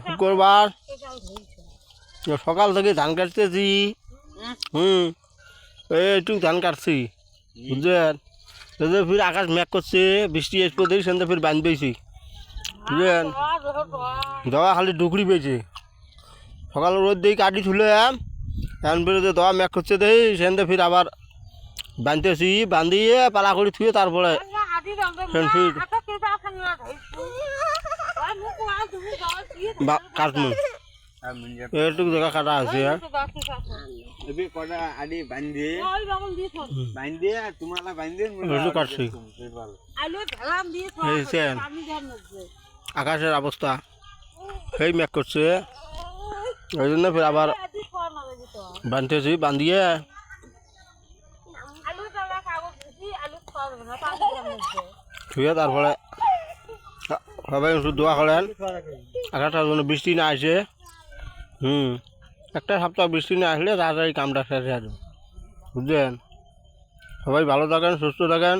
শুক্রবার সকাল থেকে ধান কাটতেছি। একটু ধান কাটছি বুঝলেন। ফির আকাশ মেঘ করছে, বৃষ্টি আসবো দেখি সেখানে ফির বাঁধ পেয়েছি বুঝলেন। দওয়া খালি ডুকরি পেয়েছে, সকাল রোদ দিয়ে কাটি তুলে এখন বেরোতে দওয়া মেঘ করছে দেখি সেখানে ফির আবার বাঁধতেছি, বাঁধিয়ে পালা করে থুয়ে তারপরে ফির কাটমু। এটুকু জায়গা কাটা আছে কাটছি। আকাশের অবস্থা সেই মেঘ করছে, ওই জন্য ফির আবার বাঁধতেছি, বাঁধিয়ে থুয়ে তারপরে সবাই দোয়া করেন আকাশটার জন্য বৃষ্টি না আসে। একটা সপ্তাহ বৃষ্টি না আসলে তাড়াতাড়ি কামটা শেষ হয়ে যাবে বুঝলেন। সবাই ভালো থাকেন, সুস্থ থাকেন।